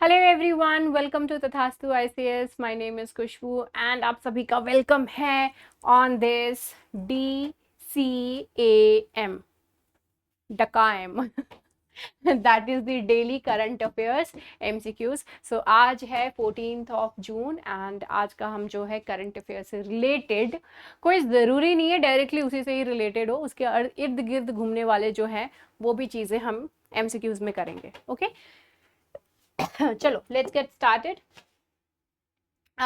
Hello everyone, welcome to Tathastu ICS. My name is Khushboo and आप सभी का वेलकम है on this DCAM DCAM that is the daily current affairs MCQs। So आज है 14 जून and आज का हम जो है करंट अफेयर से रिलेटेड, कोई ज़रूरी नहीं है डायरेक्टली उसी से ही रिलेटेड हो, उसके इर्द गिर्द घूमने वाले जो हैं वो भी चीज़ें हम MCQs में करेंगे। ओके चलो let's get started.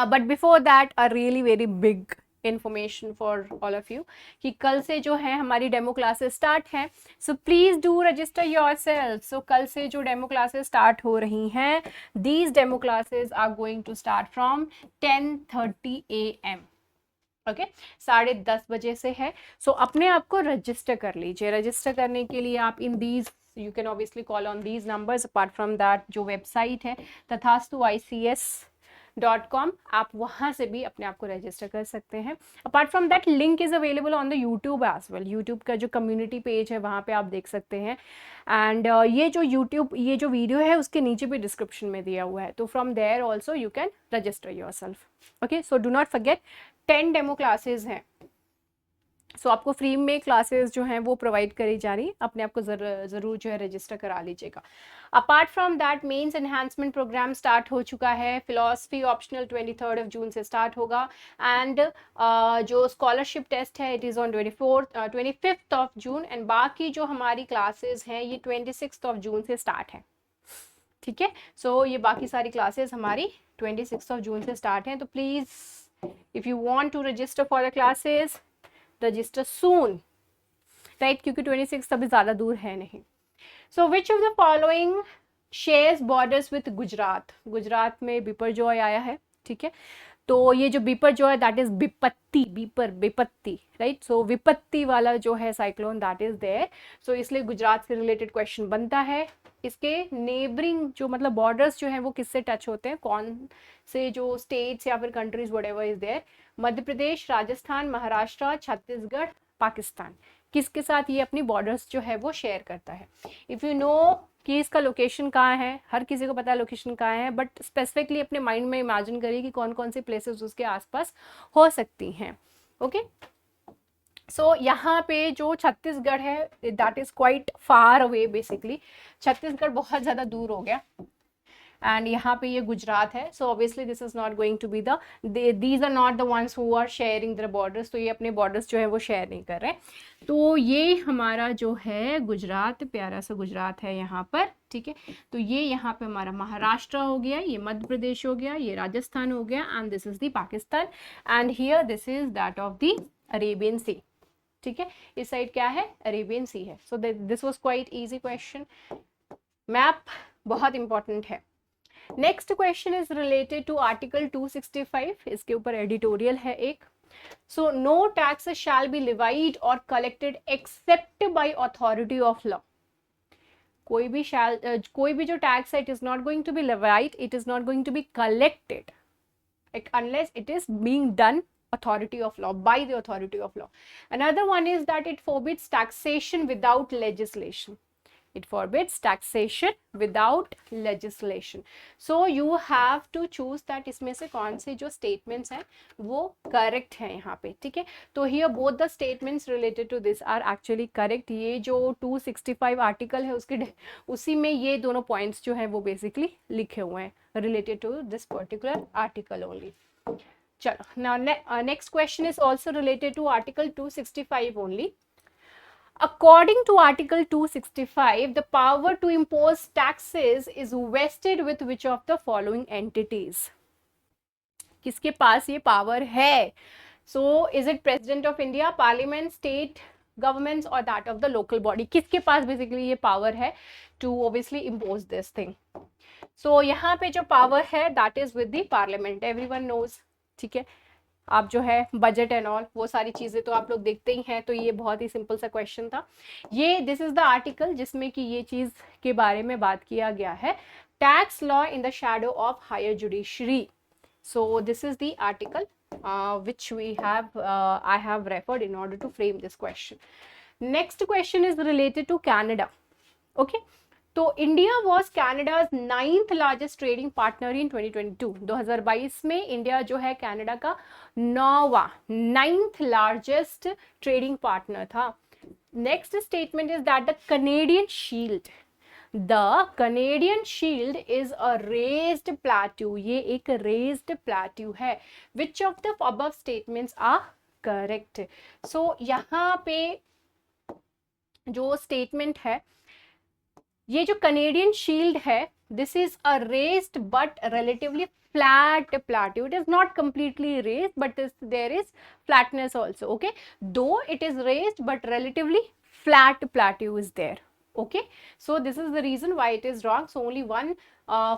But before that a really very big information for all of you कि कल से जो है हमारी डेमो क्लासेस स्टार्ट हैं। So please do register yourself. So कल से जो डेमो क्लासेस स्टार्ट हो रही हैं, these demo classes are going to start from 10:30 AM। Okay 10:30 से है। सो अपने आप को रजिस्टर कर लीजिए। रजिस्टर करने के लिए आप in these you can obviously call on these numbers. Apart from that जो वेबसाइट है tathastuics.com, आप वहाँ से भी अपने आप को रजिस्टर कर सकते हैं। Apart from that link is available on the YouTube as well. YouTube का जो कम्युनिटी पेज है वहाँ पे आप देख सकते हैं। एंड ये जो वीडियो है उसके नीचे भी डिस्क्रिप्शन में दिया हुआ है, तो from there also you can register yourself. Okay so do not forget 10 demo classes हैं। सो आपको फ्री में क्लासेस जो हैं वो प्रोवाइड करी जा रही है। अपने आप को ज़रूर जो है रजिस्टर करा लीजिएगा। Apart from that mains enhancement program start हो चुका है। फिलॉसफी ऑप्शनल 23 जून से स्टार्ट होगा एंड जो स्कॉलरशिप टेस्ट है it is on 25 June and बाकी जो हमारी क्लासेस हैं ये 26 जून से स्टार्ट है। ठीक है, सो ये बाकी सारी क्लासेस हमारी 26 जून से स्टार्ट हैं। तो please if you want to register for the classes register soon, right, क्योंकि 26 अभी ज़्यादा दूर है नहीं। So which of the following shares borders with Gujarat. Gujarat में बिपरजॉय आया है, ठीक है। तो ये जो बिपरजॉय दैट इज विपत्ति, विपत्ति, राइट। सो विपत्ति वाला जो है साइक्लोन दैट इज देयर। सो इसलिए गुजरात से रिलेटेड क्वेश्चन बनता है। इसके नेबरिंग जो मतलब बॉर्डर्स जो हैं वो किससे टच होते हैं, कौन से जो स्टेट्स या फिर countries whatever is there, Madhya Pradesh, Rajasthan, Maharashtra, Chhattisgarh, Pakistan, किसके साथ ये अपनी बॉर्डर्स जो है वो शेयर करता है। इफ़ यू नो कि इसका लोकेशन कहाँ है, हर किसी को पता है लोकेशन कहाँ है, बट स्पेसिफिकली अपने माइंड में इमेजिन करिए कि कौन कौन सी प्लेसेस उसके आसपास हो सकती हैं। ओके सो यहाँ पे जो छत्तीसगढ़ है that is quite far away basically. Chhattisgarh बहुत ज़्यादा दूर हो गया एंड यहाँ पे ये गुजरात है। So obviously this is not going to be these are not the ones who are sharing the borders. तो ये अपने बॉर्डर्स जो है वो शेयर नहीं कर रहे। तो ये हमारा जो है गुजरात, प्यारा सा गुजरात है यहाँ पर, ठीक है। तो ये यहाँ पे हमारा महाराष्ट्र हो गया, ये मध्य प्रदेश हो गया, ये राजस्थान हो गया and this is the Pakistan and here this is that of the Arabian sea. ठीक है, इस साइड क्या है, अरेबियन सी है। So this was quite easy question. Map बहुत इंपॉर्टेंट है। Next question is related to article 265। इसके ऊपर एडिटोरियल है एक। So no tax shall be levied और collected except by authority of law. कोई भी जो टैक्स है it is not going to be levied, it is not going to be collected unless it is being done authority of law, by the authority of law. Another one is that it forbids taxation without legislation. It forbids taxation without legislation. So you have to choose that इसमें से कौन से जो statements हैं वो correct हैं यहाँ पे, ठीक है। तो here both the statements related to this are actually correct। ये जो 265 article है उसके उसी में ये दोनों points जो हैं वो basically लिखे हुए हैं related to this particular article only। चलो now next question is also related to article 265 only। According to Article 265, the power to impose taxes is vested with which of the following entities? किसके पास ये power है? So is it President of India, Parliament, State governments or that of the local body? किसके पास basically ये power है to obviously impose this thing? So यहाँ पे जो power है that is with the Parliament. Everyone knows, ठीक है। आप जो है बजट एंड ऑल वो सारी चीज़ें तो आप लोग देखते ही हैं। तो ये बहुत ही सिंपल सा क्वेश्चन था। ये दिस इज द आर्टिकल जिसमें कि ये चीज़ के बारे में बात किया गया है, tax law in the shadow of higher judiciary. So this is the article which I have referred in order to frame this question. Next question is related to Canada. Okay, तो India was Canada's 9th largest trading partner in 2022। 2022 में India जो है Canada का 9th largest trading partner था। Next statement is that the Canadian shield, the Canadian shield is a raised plateau, ये एक raised plateau है। Which of the above statements are correct? So यहाँ पे जो स्टेटमेंट है, ये जो कनेडियन शील्ड है, this is a raised but relatively flat plateau. It is not completely raised, but there is flatness also. Okay, though it is raised but relatively flat plateau is there. Okay, so this is the reason why it is wrong. So only one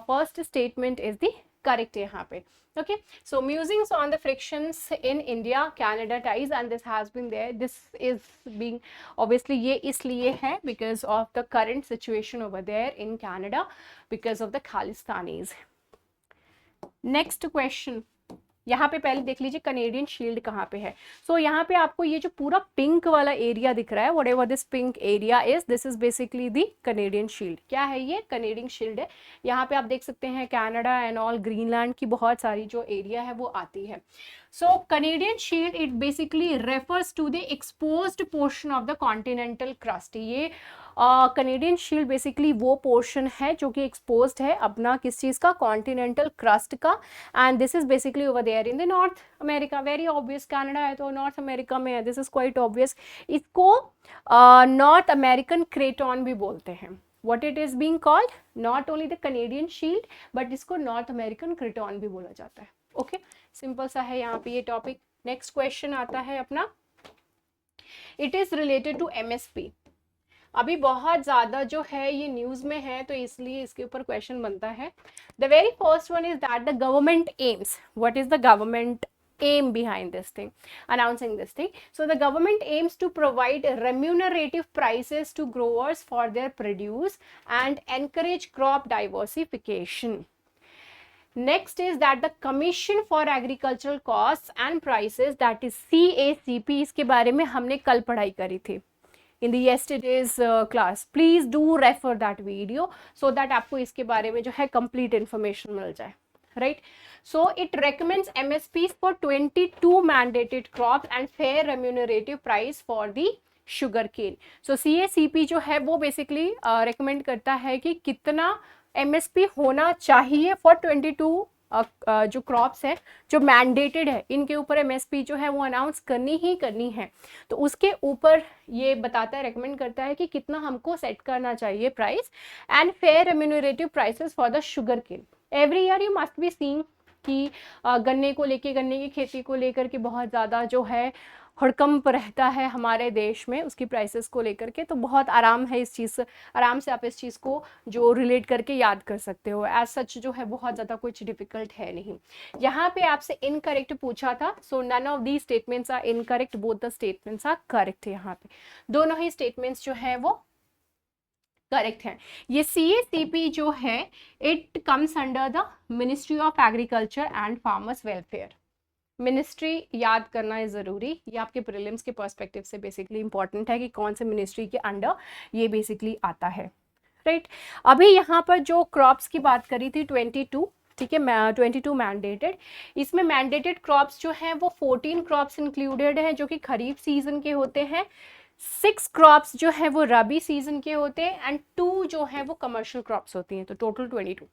first statement is the correct यहाँ पे. Okay, so musings on the frictions in India Canada ties, and this has been there. This is being obviously ये इसलिए है because of the current situation over there in Canada because of the Khalistanis. Next question, यहाँ पे पहले देख लीजिए Canadian shield कहाँ पे है। सो यहाँ पे आपको ये जो पूरा पिंक वाला एरिया दिख रहा है, what ever this pink area is, this is basically the Canadian shield. क्या है ये? कनेडियन शील्ड है। यहाँ पे आप देख सकते हैं कनाडा एंड ऑल, ग्रीनलैंड की बहुत सारी जो एरिया है वो आती है। So Canadian shield it basically refers to the exposed portion of the continental crust. ये कनेडियन शील्ड बेसिकली वो पोर्शन है जो कि एक्सपोज्ड है अपना किस चीज़ का? कॉन्टिनेंटल क्रस्ट का। And this is basically over there in the North America. Very obvious, Canada है तो नॉर्थ अमेरिका में है, दिस इज क्वाइट ऑब्वियस। इसको नॉर्थ अमेरिकन क्रेटॉन भी बोलते हैं। what it is being called? not only the Canadian shield but इसको North American craton भी बोला जाता है। ओके, सिंपल सा है यहाँ पे ये टॉपिक। नेक्स्ट क्वेश्चन आता है अपना, it is related to MSP। अभी बहुत ज़्यादा जो है ये न्यूज़ में है तो इसलिए इसके ऊपर क्वेश्चन बनता है। The very first one is that the government AIIMS, what is the government aim behind this thing, announcing this thing? So the government aims to provide remunerative prices to growers for their produce and encourage crop diversification. Next is that the Commission for Agricultural Costs and Prices, that is CACP, इसके बारे में हमने कल पढ़ाई करी थी in the yesterday's class. Please do refer that video so that आपको इसके बारे में जो है complete information मिल जाए, right? So it recommends MSPs for 22 mandated crops and fair remunerative price for the sugar cane. So CACP जो है वो basically recommend करता है कि कितना MSP होना चाहिए for 22 जो क्रॉप्स है जो मैंडेटेड है, इनके ऊपर MSP जो है वो अनाउंस करनी ही करनी है। तो उसके ऊपर ये बताता है, रेकमेंड करता है कि कितना हमको सेट करना चाहिए price and fair remunerative prices for the sugar cane. Every year you must be seeing कि गन्ने को लेके, गन्ने की खेती को लेकर के बहुत ज़्यादा जो है हड़कंप रहता है हमारे देश में उसकी प्राइसेस को लेकर के। तो बहुत आराम है इस चीज़, आराम से आप इस चीज़ को जो रिलेट करके याद कर सकते हो। एज सच जो है बहुत ज़्यादा कुछ डिफिकल्ट है नहीं। यहाँ पे आपसे इनकरेक्ट पूछा था, so none of the statements are incorrect, both the statements are correct है। यहाँ पे दोनों ही स्टेटमेंट्स जो है वो करेक्ट है। ये CACP जो है it comes under the ministry of agriculture and farmers welfare. Ministry याद करना है ज़रूरी, ये आपके प्रीलिम्स के पर्सपेक्टिव से बेसिकली इंपॉर्टेंट है कि कौन से मिनिस्ट्री के अंडर ये बेसिकली आता है, राइट? अभी यहाँ पर जो क्रॉप्स की बात करी थी 22, ठीक है, 22 मैंडेटेड। इसमें मैंडेटेड क्रॉप्स जो हैं वो 14 क्रॉप्स इंक्लूडेड हैं जो कि खरीफ सीजन के होते हैं, 6 क्रॉप्स जो है वो रबी सीजन के होते हैं एंड 2 जो है वो कमर्शियल क्रॉप्स होती हैं, तो टोटल 22।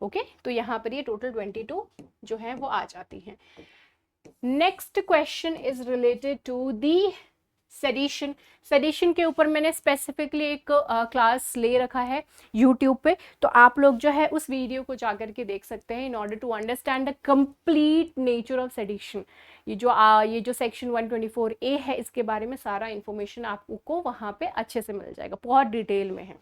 ओके, तो यहाँ पर ये टोटल 22 जो है वो आ जाती हैं। Next question is related to the sedition. Sedition के ऊपर मैंने स्पेसिफिकली एक क्लास ले रखा है यूट्यूब पे, तो आप लोग जो है उस वीडियो को जाकर के देख सकते हैं in order to understand the complete nature of sedition. ये जो सेक्शन 124A है इसके बारे में सारा इंफॉर्मेशन आपको वहाँ पे अच्छे से मिल जाएगा, बहुत डिटेल में है।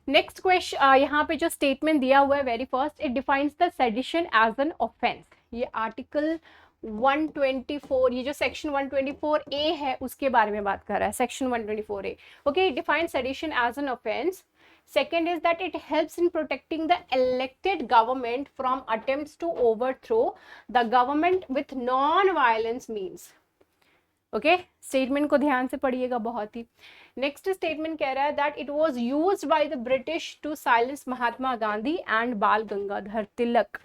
नेक्स्ट क्वेश्चन, यहाँ पे जो स्टेटमेंट दिया हुआ है very first, it defines the sedition as an offence. ये आर्टिकल 124, ये जो सेक्शन 124A है उसके बारे में बात कर रहा है, section 124A। Okay, define sedition as an offence. Second is that it helps in protecting the elected government from attempts to overthrow the government with non-violence means. Okay, statement को ध्यान से पढ़िएगा बहुत ही। नेक्स्ट स्टेटमेंट कह रहा है that it was used by the British to silence Mahatma Gandhi and Bal Gangadhar Tilak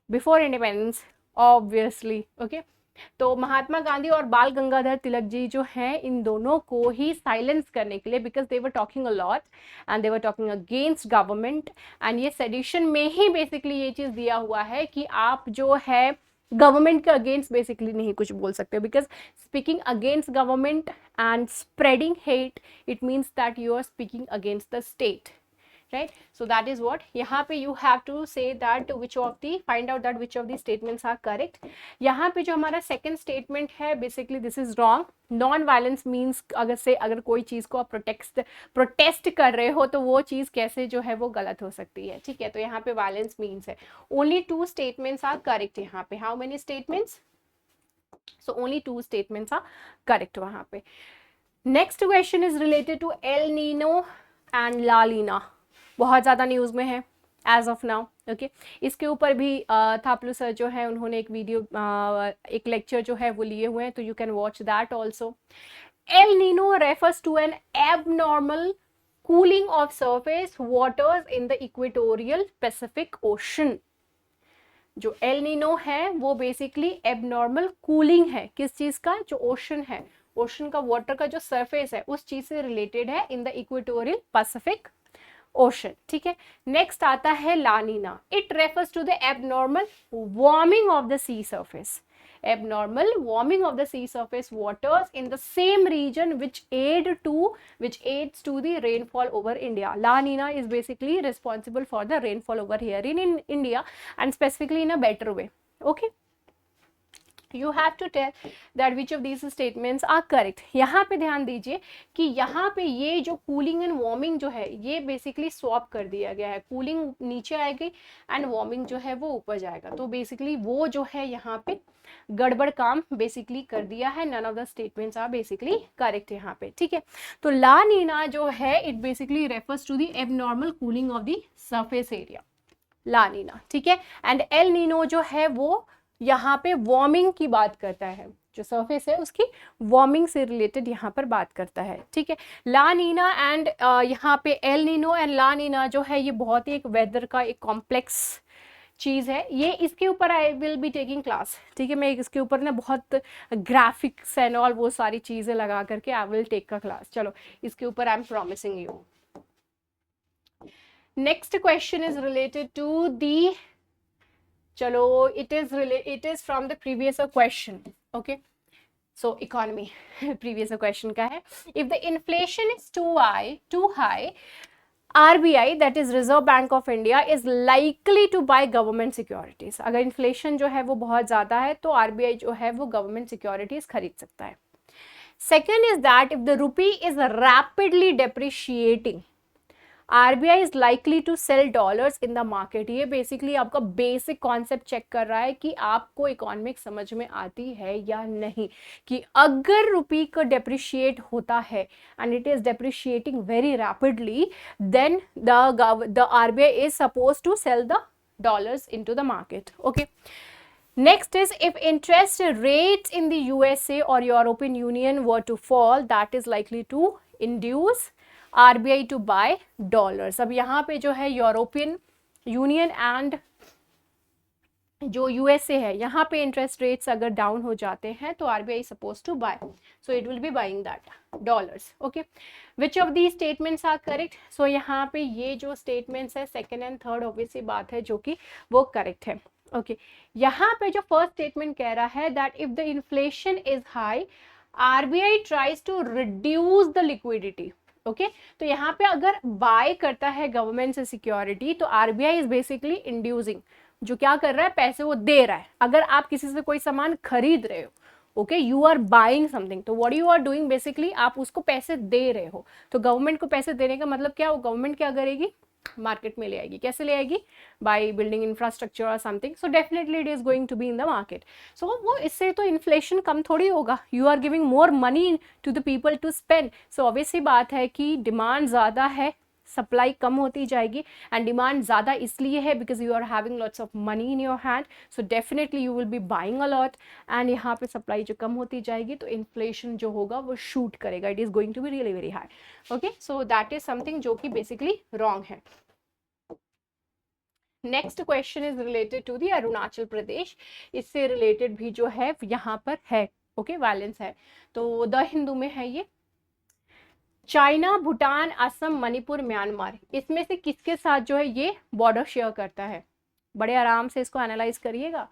before independence, obviously. Okay, तो महात्मा गांधी और बाल गंगाधर तिलक जी जो हैं, इन दोनों को ही साइलेंस करने के लिए, because they were talking a lot and they were talking against government, and ये सेडिशन में ही बेसिकली ये चीज दिया हुआ है कि आप जो है गवर्नमेंट के अगेंस्ट बेसिकली नहीं कुछ बोल सकते, because speaking against government and spreading hate, it means that you are speaking against the state, right? So that is what यहाँ पे you have to say that which of the, find out that which of the statements are correct. यहाँ पे जो हमारा second statement है, basically this is wrong. Non violence means अगर कोई चीज़ को आप प्रोटेस्ट कर रहे हो तो वो चीज़ कैसे जो है वो गलत हो सकती है, ठीक है? तो यहाँ पे वायलेंस मीन्स है। ओनली 2 स्टेटमेंट्स आर करेक्ट यहाँ पे। How many statements? So only 2 statements are correct वहाँ पे। Next question is related to El Nino and La Nina, बहुत ज़्यादा न्यूज़ में है एज ऑफ नाउ। ओके, इसके ऊपर भी थापलू सर जो है उन्होंने एक वीडियो एक लेक्चर जो है वो लिए हुए हैं, तो you can watch that also. El Nino refers to an abnormal cooling of surface waters in the equatorial Pacific ocean. जो एल नीनो है वो बेसिकली एबनॉर्मल कूलिंग है, किस चीज़ का? जो ओशन है, ओशन का वाटर का जो सरफेस है उस चीज़ से रिलेटेड है in the equatorial Pacific ocean, ठीक है? नेक्स्ट आता है La Nina. It refers to the abnormal warming of the sea surface, abnormal warming of the sea surface waters in the same region which aids to the rainfall over India. La Nina is basically responsible for the rainfall over here in India, and specifically in a better way. Okay, you have to tell that which of these statements are correct. यहाँ पे ध्यान दीजिए कि यहाँ पे ये जो cooling and warming जो है ये बेसिकली स्वैप कर दिया गया है, कूलिंग नीचे आएगी एंड वार्मिंग जो है वो ऊपर जाएगा, तो बेसिकली वो जो है यहाँ पे गड़बड़ काम बेसिकली कर दिया है। None of the statements are basically correct यहाँ पे, ठीक है? तो ला नीना जो है it basically refers to the abnormal cooling of the surface area, La Nina, ठीक है? एंड एल नीनो जो है वो यहाँ पे वार्मिंग की बात करता है, जो सरफेस है उसकी वार्मिंग से रिलेटेड यहाँ पर बात करता है, ठीक है? ला नीना एंड यहाँ पे L Nino and La Nina जो है ये बहुत ही एक वेदर का एक कॉम्प्लेक्स चीज़ है। ये इसके ऊपर I will be taking class, ठीक है? मैं इसके ऊपर ना बहुत ग्राफिक्स एंड ऑल वो सारी चीज़ें लगा करके आई विल टेक का क्लास। चलो, इसके ऊपर I am promising you. Next question is related to the, चलो it is from the previous question. Okay, so economy previous question का है, if the inflation is too high, RBI, that is Reserve Bank of India, is likely to buy government securities. अगर inflation जो है वो बहुत ज़्यादा है तो RBI जो है वो गवर्नमेंट सिक्योरिटीज खरीद सकता है। Second is that if the rupee is rapidly depreciating, RBI is likely to sell dollars in the market. ये बेसिकली आपका बेसिक कॉन्सेप्ट चेक कर रहा है कि आपको इकोनॉमिक समझ में आती है या नहीं, कि अगर रुपी का डेप्रिशिएट होता है and it is depreciating very rapidly, then the RBI is supposed to sell the dollars into the market. Okay. Next is if interest rates in the USA or European Union were to fall, that is likely to induce RBI to buy dollars. अब यहाँ पे जो है European union and जो USA है, यहाँ पे interest rates अगर डाउन हो जाते हैं तो RBI is supposed to buy, so it will be buying that dollars. Okay, which of these statements are correct? So यहाँ पे ये जो statements है सेकेंड एंड थर्ड ऑब्वियसली बात है जो कि वो करेक्ट है। ओके, यहाँ पे जो फर्स्ट स्टेटमेंट कह रहा है that if the inflation is high, RBI tries to reduce the liquidity. Okay, तो यहाँ पे अगर बाय करता है गवर्नमेंट से सिक्योरिटी तो RBI इज बेसिकली इंड्यूसिंग, जो क्या कर रहा है, पैसे वो दे रहा है। अगर आप किसी से कोई सामान खरीद रहे हो, okay, you are buying something, तो what you are doing basically आप उसको पैसे दे रहे हो। तो गवर्नमेंट को पैसे देने का मतलब क्या, वो गवर्नमेंट क्या करेगी, मार्केट में ले आएगी। कैसे ले आएगी? बाय बिल्डिंग इंफ्रास्ट्रक्चर और something, so definitely it is going to be in the market. So वो इससे तो इन्फ्लेशन कम थोड़ी होगा, you are giving more money to the people to spend, so obviously बात है कि डिमांड ज़्यादा है, सप्लाई कम होती जाएगी एंड डिमांड ज़्यादा इसलिए है because you are having lots of money in your hand, so definitely you will be buying a lot and यहाँ पे सप्लाई जो कम होती जाएगी तो इन्फ्लेशन जो होगा वो शूट करेगा, it is going to be really very high. Okay, so that is something जो कि बेसिकली रॉन्ग है। Next question is related to the Arunachal Pradesh, इससे रिलेटेड भी जो है यहाँ पर है, ओके वायलेंस है, तो द हिंदू में है ये। चाइना, भूटान, असम, मणिपुर, म्यांमार, इसमें से किसके साथ जो है ये बॉर्डर शेयर करता है? बड़े आराम से इसको एनालाइज करिएगा।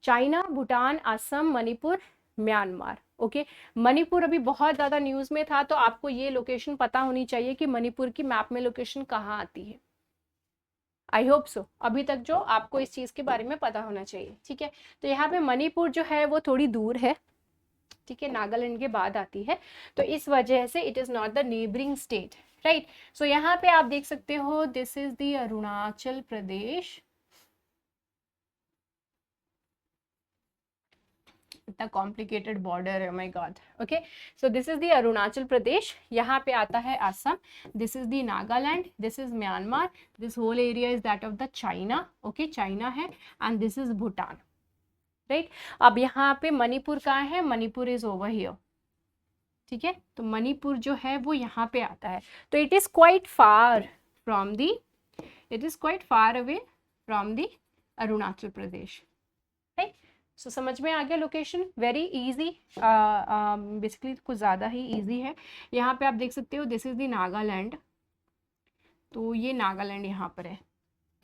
China, Bhutan, Assam, Manipur, Myanmar. Okay, Manipur अभी बहुत ज़्यादा न्यूज़ में था, तो आपको ये लोकेशन पता होनी चाहिए कि मणिपुर की मैप में लोकेशन कहाँ आती है। आई होप सो, अभी तक जो आपको इस चीज़ के बारे में पता होना चाहिए, ठीक है। तो यहाँ पे मणिपुर जो है वो थोड़ी दूर है, ठीक है, नागालैंड के बाद आती है, तो इस वजह से it is not the neighbouring state, right. So यहाँ पे आप देख सकते हो this is the Arunachal Pradesh, इतना कॉम्प्लिकेटेड बॉर्डर है, my god. Okay, so this is the Arunachal Pradesh, यहाँ पे आता है Assam, this is the Nagaland, this is Myanmar, this whole area is that of the China, okay China है, and this is Bhutan, right. अब यहाँ पे मणिपुर कहाँ है? मणिपुर इज ओवर हियर, ठीक है, तो मणिपुर जो है वो यहाँ पे आता है, तो it is quite far from the, it is quite far away from the Arunachal Pradesh, right. So समझ में आ गया लोकेशन, वेरी इजी, बेसिकली कुछ ज़्यादा ही इजी है। यहाँ पे आप देख सकते हो दिस इज दी नागालैंड, तो ये नागालैंड यहाँ पर है,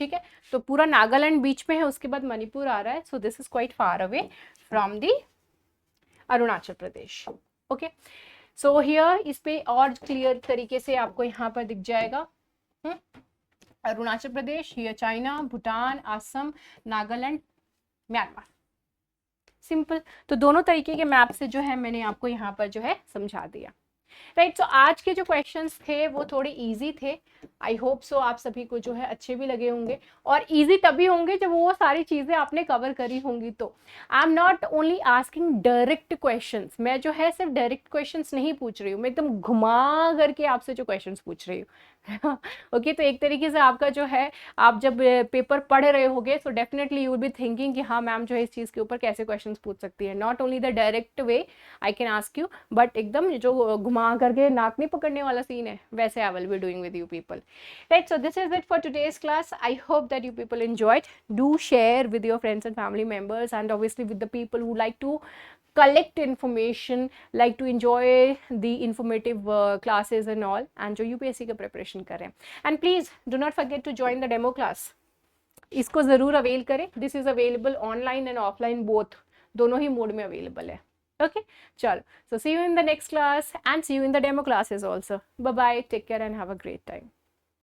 ठीक है, तो पूरा नागालैंड बीच में है, उसके बाद मणिपुर आ रहा है, so this is quite far away from the Arunachal Pradesh. Okay, so here इस पे और क्लियर तरीके से आपको यहाँ पर दिख जाएगा, Arunachal Pradesh, here China, Bhutan, Assam, Nagaland, Myanmar, simple. तो दोनों तरीके के मैप से जो है मैंने आपको यहाँ पर जो है समझा दिया, राइट। सो आज के जो क्वेश्चंस थे वो थोड़े इजी थे, आई होप सो आप सभी को जो है अच्छे भी लगे होंगे, और इजी तभी होंगे जब वो सारी चीज़ें आपने कवर करी होंगी। तो I am not only asking direct questions, मैं जो है सिर्फ डायरेक्ट क्वेश्चंस नहीं पूछ रही हूँ, मैं एकदम घुमा करके आपसे जो क्वेश्चंस पूछ रही हूँ। ओके, तो एक तरीके से आपका जो है, आप जब पेपर पढ़ रहे होगे सो definitely you will be thinking कि हाँ मैम जो है इस चीज़ के ऊपर कैसे क्वेश्चंस पूछ सकती है, not only the direct way I can ask you, but एकदम जो घुमा करके नाक नहीं पकड़ने वाला सीन है, वैसे I will be doing with you people, right. So this is it for today's class, I hope that you people enjoyed, do share with your friends and family members and obviously with the people who like to collect information, like to enjoy the informative classes and all, and जो UPSC का preparation कर रहे हैं, and please do not forget to join the demo class, इसको ज़रूर avail करें, this is available online and offline both, दोनों ही mode में अवेलेबल है। Okay, चलो, so see you in the next class and see you in the demo classes also. Bye bye, take care and have a great time.